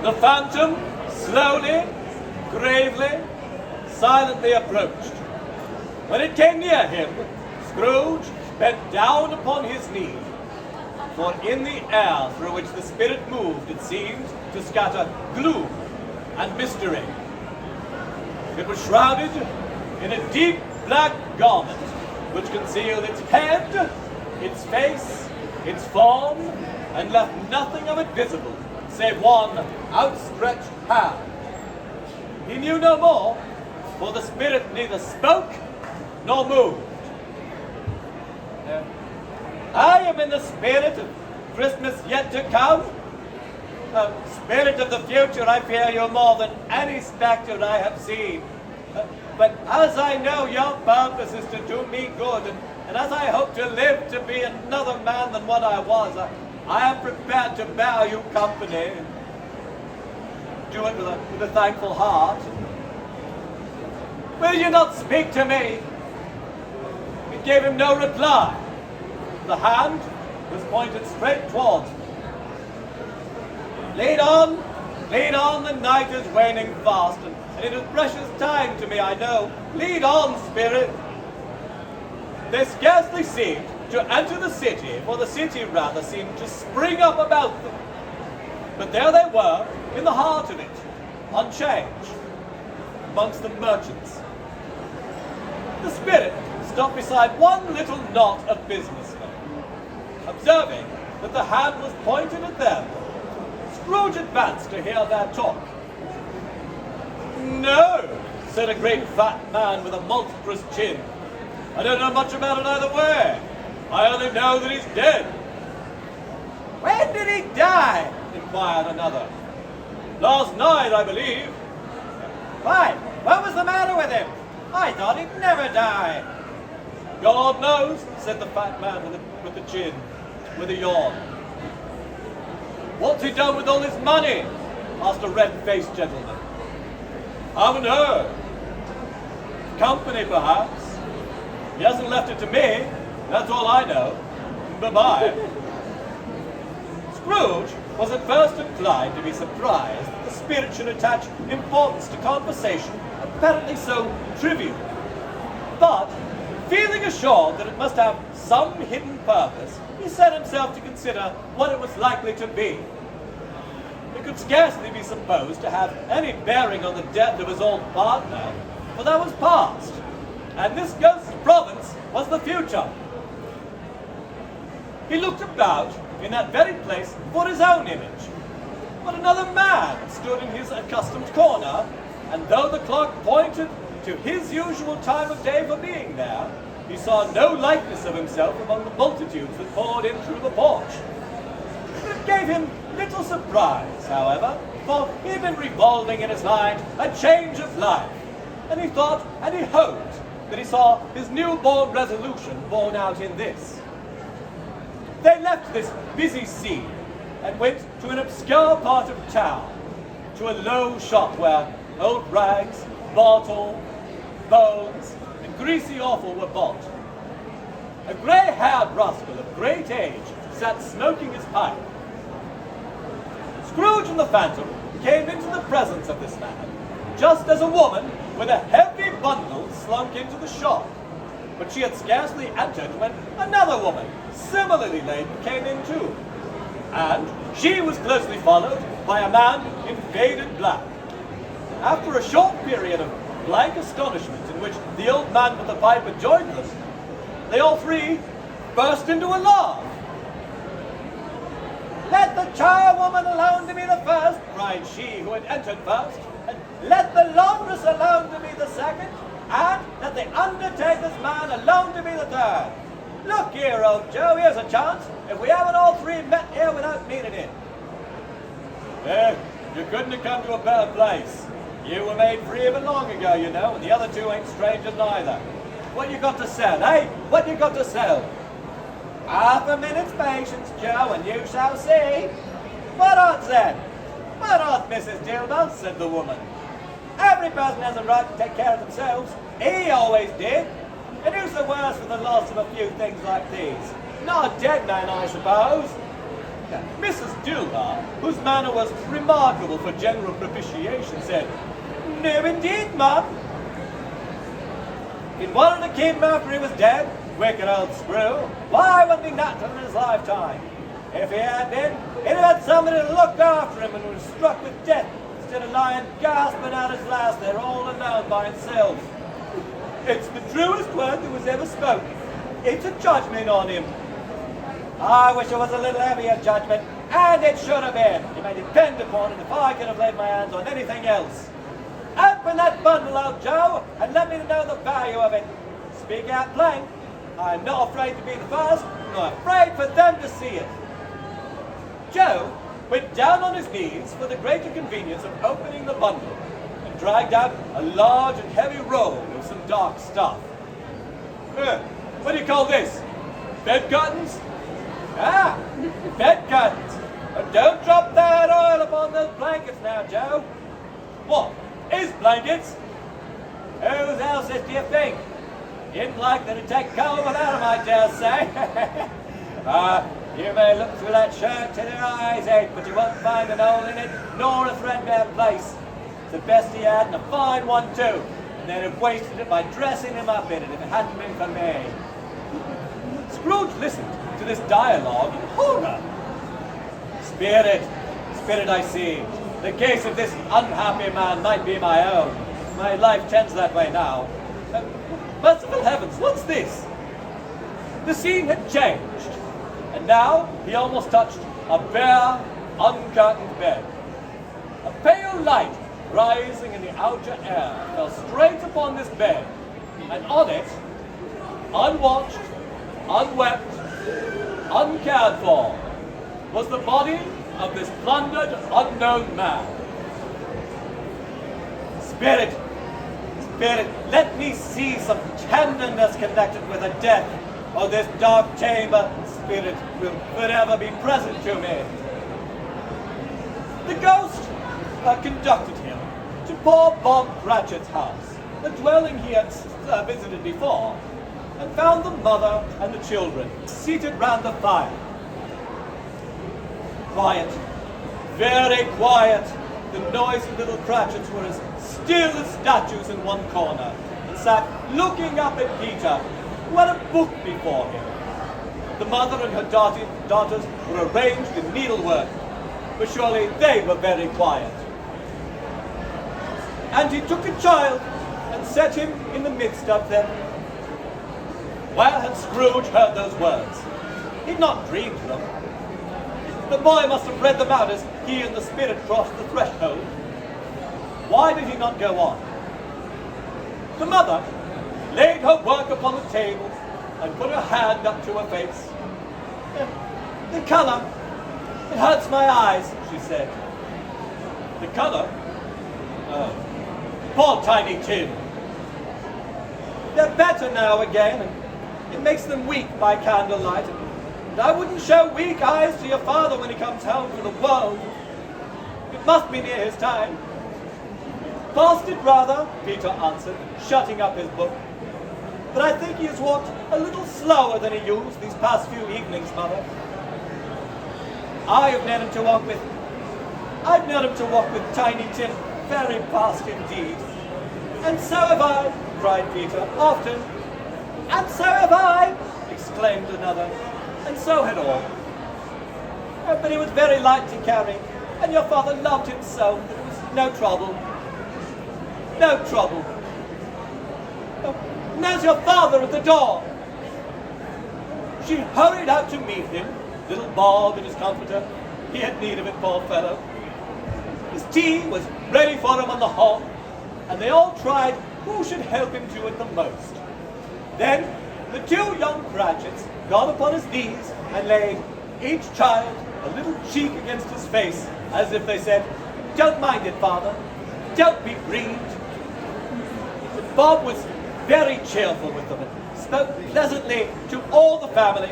The phantom slowly, gravely, silently approached. When it came near him, Scrooge bent down upon his knee, for in the air through which the spirit moved it seemed to scatter gloom and mystery. It was shrouded in a deep black garment which concealed its head, its face, its form, and left nothing of it visible save one outstretched hand. He knew no more, for the spirit neither spoke nor moved. I am in the spirit of Christmas yet to come. Spirit of the future, I fear you more than any spectre I have seen. But as I know your purpose is to do me good, and as I hope to live to be another man than what I was, I am prepared to bear you company. Do it with a thankful heart. Will you not speak to me? It gave him no reply. The hand was pointed straight towards me. Lead on, the night is waning fast, and it is precious time to me, I know. Lead on, spirit. They scarcely seemed to enter the city, for the city rather seemed to spring up about them. But there they were, in the heart of it, on change, amongst the merchants. The spirit stopped beside one little knot of businessmen. Observing that the hand was pointed at them, Scrooge advanced to hear their talk. "No," said a great fat man with a monstrous chin. "I don't know much about it either way. I only know that he's dead." "When did he die?" inquired another. "Last night, I believe." "Why, what was the matter with him? I thought he'd never die." "God knows," said the fat man with the chin, with a yawn. "What's he done with all his money?" asked a red-faced gentleman. "Haven't heard. Company, perhaps. He hasn't left it to me. That's all I know. Bye-bye." Scrooge was at first inclined to be surprised that the spirit should attach importance to conversation apparently so trivial. But, feeling assured that it must have some hidden purpose, he set himself to consider what it was likely to be. It could scarcely be supposed to have any bearing on the death of his old partner, for that was past, and this ghost's province was the future. He looked about in that very place for his own image, but another man stood in his accustomed corner, and though the clock pointed to his usual time of day for being there, he saw no likeness of himself among the multitudes that poured in through the porch. It gave him little surprise, however, for he had been revolving in his mind a change of life, and he thought and he hoped that he saw his newborn resolution borne out in this. They left this busy scene and went to an obscure part of town, to a low shop where old rags, bottle, bones, and greasy offal were bought. A grey-haired rascal of great age sat smoking his pipe. Scrooge and the Phantom came into the presence of this man, just as a woman with a heavy bundle slunk into the shop. But she had scarcely entered when another woman, similarly laden, came in too. And she was closely followed by a man in faded black. After a short period of blank astonishment in which the old man with the pipe had joined them, they all three burst into a laugh. "Let the charwoman alone to be the first," cried she who had entered first, "and let the laundress alone to be the second, and let the undertaker's man alone to be the third. Look here, old Joe, here's a chance, if we haven't all three met here without meaning it." You couldn't have come to a better place. You were made free of it long ago, you know, and the other two ain't strangers neither. What you got to sell, eh? What you got to sell? "Half a minute's patience, Joe, and you shall see." "What odds then?" "What odds, Mrs. Dilber?" said the woman. "Every person has a right to take care of themselves. He always did. And who's the worse for the loss of a few things like these? Not a dead man, I suppose." Mrs. Dewar, whose manner was remarkable for general propitiation, said, "No, indeed, Mum. He'd wanted to keep him after he was dead, wicked old screw. Why wouldn't he not in his lifetime? If he had been, he'd have had somebody to look after him when he was struck with death, instead of lying gasping out his last there all alone by himself. It's the truest word that was ever spoken. It's a judgment on him. I wish it was a little heavier judgment, and it should have been. You may depend upon it if I could have laid my hands on anything else. Open that bundle, old Joe, and let me know the value of it. Speak out plain. I'm not afraid to be the first, nor afraid for them to see it." Joe went down on his knees for the greater convenience of opening the bundle and dragged out a large and heavy roll of some dark stuff. What do you call this? Bed curtains? Ah, bed curtains. But don't drop that oil upon those blankets now, Joe. What? His blankets? Whose else's do you think? You'd like them to take cold without them, I dare say. You may look through that shirt till your eyes ache, but you won't find an hole in it, nor a threadbare place. It's the best he had, and a fine one too. And they'd have wasted it by dressing him up in it if it hadn't been for me. Scrooge listened to this dialogue in horror. Spirit, I see. The case of this unhappy man might be my own. My life tends that way now. Merciful heavens, what's this? The scene had changed, and now he almost touched a bare, uncurtained bed. A pale light rising in the outer air fell straight upon this bed, and on it, unwatched, unwept, uncared for, was the body of this plundered, unknown man. Spirit, let me see some tenderness connected with the death of this dark chamber. Spirit will forever be present to me. The ghost conducted him to poor Bob Cratchit's house, the dwelling he had visited before, and found the mother and the children seated round the fire. Quiet, very quiet. The noisy little Cratchits were as still as statues in one corner, and sat looking up at Peter, who had a book before him. The mother and her daughters were arranged in needlework, but surely they were very quiet. And he took a child and set him in the midst of them. Where had Scrooge heard those words? He'd not dreamed them. The boy must have read them out as he and the spirit crossed the threshold. Why did he not go on? The mother laid her work upon the table and put her hand up to her face. "The colour, it hurts my eyes," she said. "The colour? Oh, poor Tiny Tim. They're better now again, and it makes them weak by candlelight. And I wouldn't show weak eyes to your father when he comes home from the world. It must be near his time." "Past it rather," Peter answered, shutting up his book. "But I think he has walked a little slower than he used these past few evenings, Mother. I've known him to walk with Tiny Tim very fast indeed." "And so have I," cried Peter, "often." "And so have I," exclaimed another. And so had all. But he was very light to carry, and your father loved him so that it was no trouble. No trouble. Oh, and there's your father at the door." She hurried out to meet him, little Bob in his comforter. He had need of it, poor fellow. His tea was ready for him on the hob, and they all tried who should help him do it the most. Then the two young Cratchits got upon his knees and laid each child a little cheek against his face, as if they said, "Don't mind it, Father. Don't be grieved." But Bob was very cheerful with them and spoke pleasantly to all the family.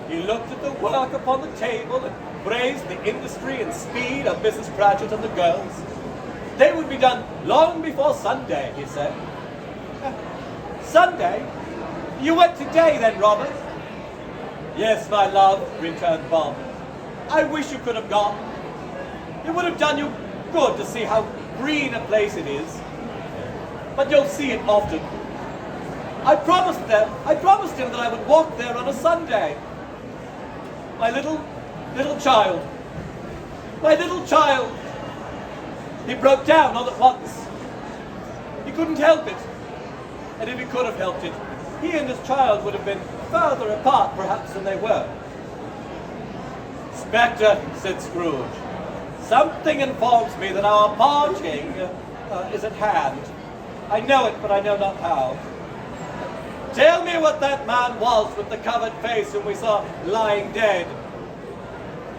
He looked at the work upon the table and praised the industry and speed of Mrs. Cratchit and the girls. They would be done long before Sunday, he said. "Sunday? You went today then, Robert?" "Yes, my love," returned Bob. I wish you could have gone. It would have done you good to see how green a place it is. But you'll see it often. I promised him that I would walk there on a Sunday. My little child. My little child. He broke down all at once. He couldn't help it. And if he could have helped it, he and his child would have been further apart, perhaps, than they were. Spectre, said Scrooge, something informs me that our parting is at hand. I know it, but I know not how. Tell me what that man was with the covered face whom we saw lying dead.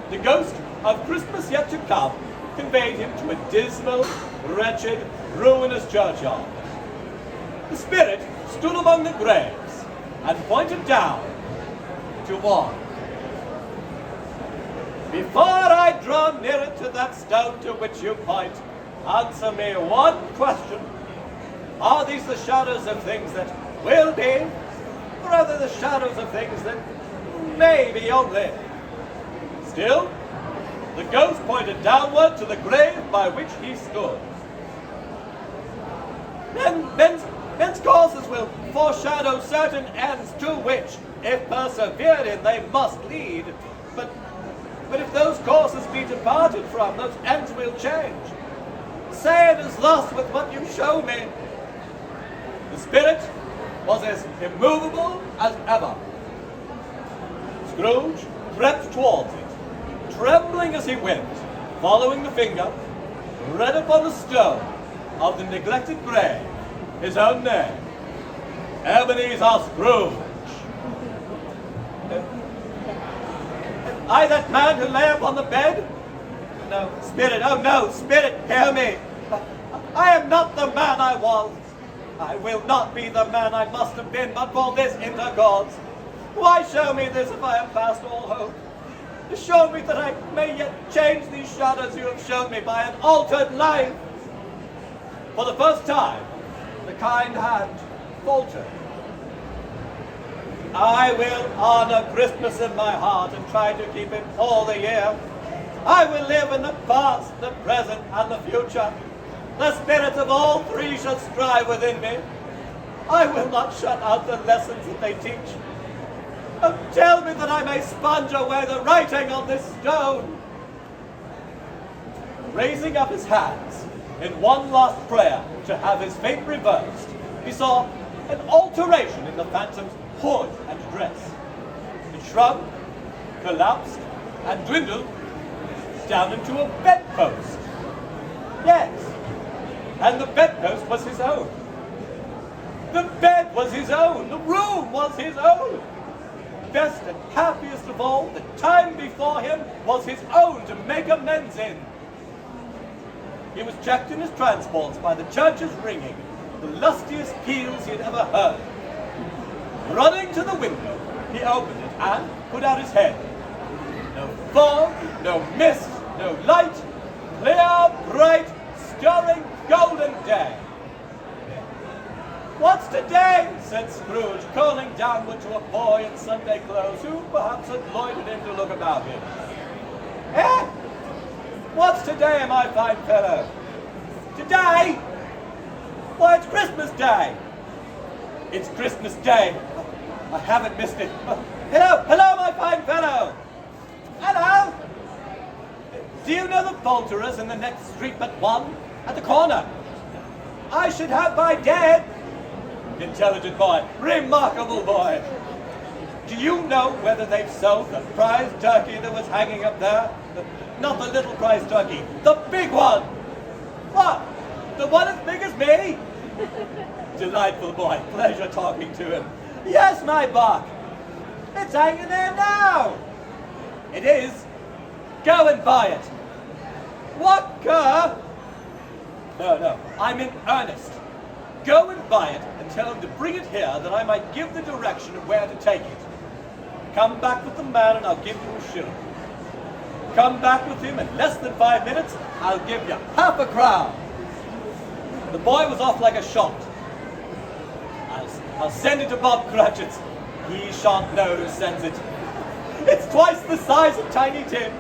The ghost of Christmas yet to come conveyed him to a dismal, wretched, ruinous churchyard. The spirit stood among the graves and pointed down to one. Before I draw nearer to that stone to which you point, answer me one question. Are these the shadows of things that will be, or are they the shadows of things that may be only? Still, the ghost pointed downward to the grave by which he stood. Men's courses will foreshadow certain ends to which, if persevered in, they must lead. But if those courses be departed from, those ends will change. Say it is thus with what you show me. The spirit was as immovable as ever. Scrooge crept towards it, trembling as he went, following the finger, read upon the stone of the neglected grave his own name, Ebenezer Scrooge. I that man who lay upon the bed? No, spirit, oh no, spirit, hear me. I am not the man I was. I will not be the man I must have been, but for this intercourse. Why show me this if I am past all hope? Show me that I may yet change these shadows you have shown me by an altered life. For the first time, the kind hand faltered. I will honor Christmas in my heart and try to keep it all the year. I will live in the past, the present, and the future. The spirit of all three shall strive within me. I will not shut out the lessons that they teach. Oh, tell me that I may sponge away the writing on this stone. Raising up his hands in one last prayer to have his fate reversed, he saw an alteration in the phantom's hood and dress. It shrunk, collapsed, and dwindled down into a bedpost. Yes, and the bedpost was his own. The bed was his own. The room was his own. Best and happiest of all, the time before him was his own to make amends in. He was checked in his transports by the church's ringing, the lustiest peals he had ever heard. Running to the window, he opened it and put out his head. No fog, no mist, no light, clear, bright, stirring, golden day. What's today? Said Scrooge, calling downward to a boy in Sunday clothes who perhaps had loitered in to look about him. Eh? What's today, my fine fellow? Today? Why, it's Christmas Day. It's Christmas Day. I haven't missed it. Hello, my fine fellow. Hello. Do you know the poulterers in the next street but one? At the corner. I should have my dead. Intelligent boy. Remarkable boy. Do you know whether they've sold the prize turkey that was hanging up there? Not the little prize turkey, the big one. What? The one as big as me? Delightful boy. Pleasure talking to him. Yes, my buck. It's hanging there now. It is. Go and buy it. What, cur? No, I'm in earnest. Go and buy it and tell him to bring it here that I might give the direction of where to take it. Come back with the man and I'll give you a shilling. Come back with him in less than 5 minutes, I'll give you half a crown. The boy was off like a shot. I'll send it to Bob Cratchit's. He shan't know who sends it. It's twice the size of Tiny Tim.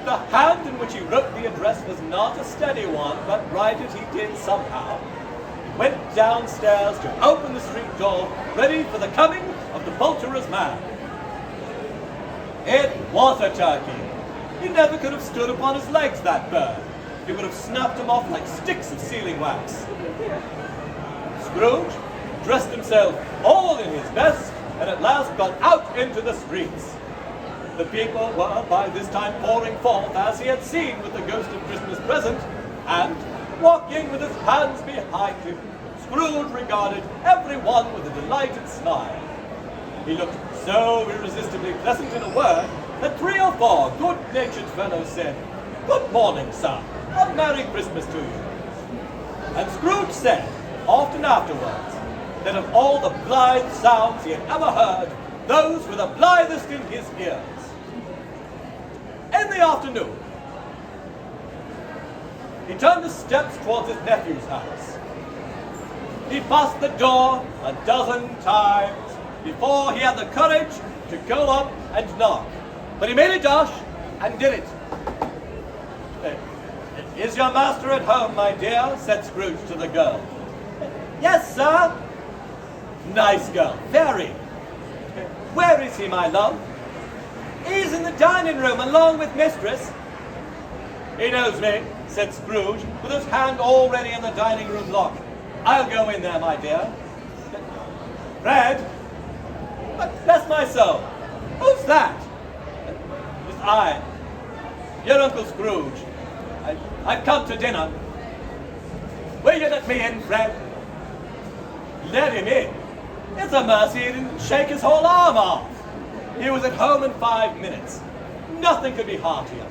The hand in which he wrote the address was not a steady one, but write it he did somehow. He went downstairs to open the street door, ready for the coming of the poulterer's man. It was a turkey. He never could have stood upon his legs, that bird. He would have snapped him off like sticks of sealing wax. Scrooge dressed himself all in his best, and at last got out into the streets. The people were by this time pouring forth, as he had seen with the ghost of Christmas present, and, walking with his hands behind him, Scrooge regarded every one with a delighted smile. He looked so irresistibly pleasant in a word that 3 or 4 good-natured fellows said, "Good morning, sir. A Merry Christmas to you." And Scrooge said, often afterwards, that of all the blithe sounds he had ever heard, those were the blithest in his ears. In the afternoon, he turned the steps towards his nephew's house. He passed the door a dozen times before he had the courage to go up and knock. But he made a dash and did it. "Is your master at home, my dear?" said Scrooge to the girl. "Yes, sir." "Nice girl, very. Where is he, my love?" "He's in the dining room along with mistress." "He knows me," said Scrooge, with his hand already in the dining room lock. "I'll go in there, my dear." "Fred? But bless my soul, who's that?" "It's I, your Uncle Scrooge. I've come to dinner." "Will you let me in, Fred?" "Let him in? It's a mercy he didn't shake his whole arm off. He was at home in 5 minutes. Nothing could be heartier.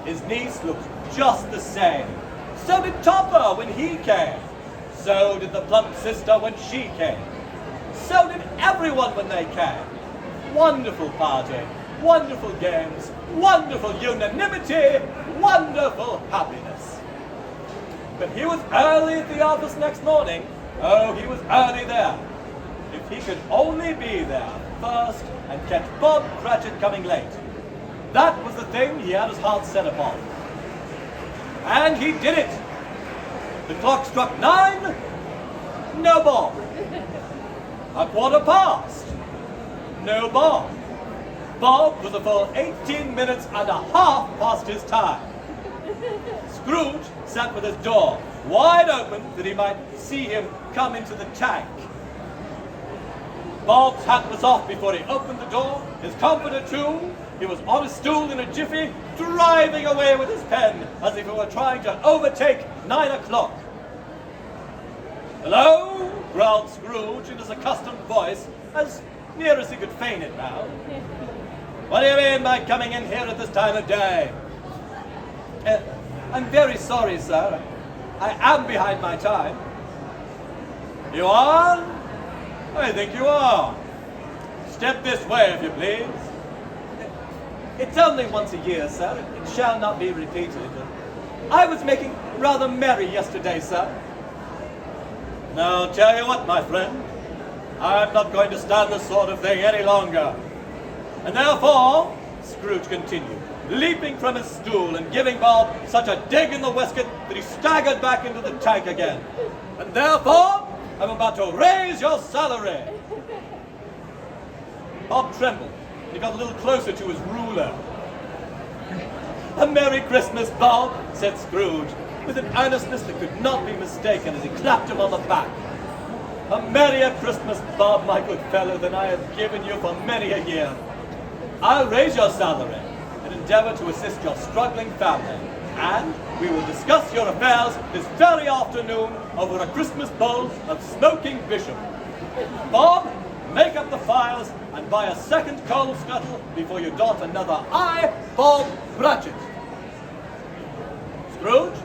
His niece looked just the same. So did Topper when he came. So did the plump sister when she came. So did everyone when they came. Wonderful party, wonderful games, wonderful unanimity, wonderful happiness. But he was early at the office next morning. Oh, he was early there. If he could only be there first and catch Bob Cratchit coming late. That was the thing he had his heart set upon. And he did it. The clock struck 9. No Bob. 1:15. No Bob. Bob was a full 18 minutes and a half past his time. Scrooge sat with his door wide open that he might see him come into the tank. Bob's hat was off before he opened the door, his comforter too. He was on a stool in a jiffy, driving away with his pen as if he were trying to overtake 9 o'clock. "Hello?" growled Scrooge in his accustomed voice, as near as he could feign it now. "What do you mean by coming in here at this time of day?" "I'm very sorry, sir. I am behind my time." "You are? I think you are. Step this way, if you please." "It's only once a year, sir. It shall not be repeated. I was making rather merry yesterday, sir." "Now, tell you what, my friend, I'm not going to stand this sort of thing any longer. And therefore," Scrooge continued, leaping from his stool and giving Bob such a dig in the waistcoat that he staggered back into the tank again, "and therefore, I'm about to raise your salary." Bob trembled, and he got a little closer to his ruler. "A Merry Christmas, Bob," said Scrooge, with an earnestness that could not be mistaken as he clapped him on the back. "A merrier Christmas, Bob, my good fellow, than I have given you for many a year. I'll raise your salary and endeavor to assist your struggling family, and we will discuss your affairs this very afternoon over a Christmas bowl of smoking bishop. Bob, make up the fires and buy a second coal scuttle before you dot another I, Bob Cratchit." Scrooge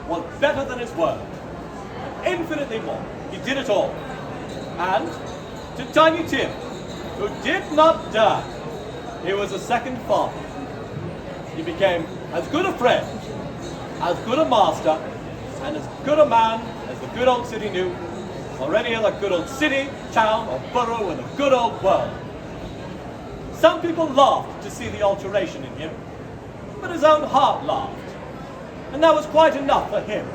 was better than his word. Infinitely more. He did it all. And to Tiny Tim, who did not die, he was a second father. He became as good a friend, as good a master, and as good a man as the good old city knew, or any other good old city, town, or borough in the good old world. Some people laughed to see the alteration in him. but his own heart laughed, and that was quite enough for him.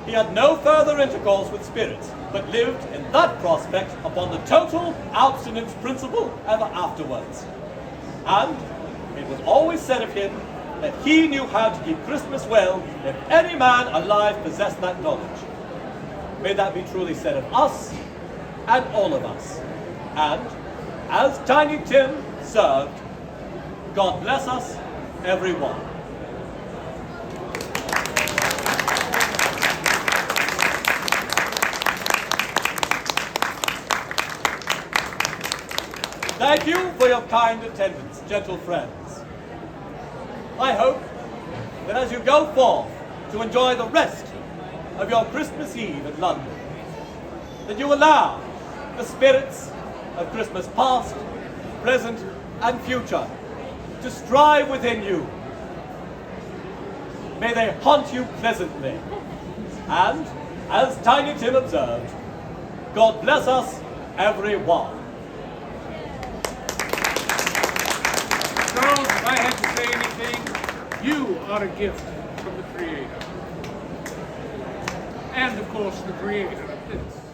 He had no further intercourse with spirits, but lived in that prospect upon the total abstinence principle ever afterwards. And it was always said of him that he knew how to keep Christmas well if any man alive possessed that knowledge. May that be truly said of us and all of us. And as Tiny Tim served, God bless us, everyone. Thank you for your kind attendance, gentle friends. I hope that as you go forth to enjoy the rest of your Christmas Eve in London, that you allow the spirits of Christmas past, present, and future to strive within you. May they haunt you pleasantly. And, as Tiny Tim observed, God bless us, everyone. Charles, if I had to say anything, you are a gift from the Creator. And, of course, the Creator of this.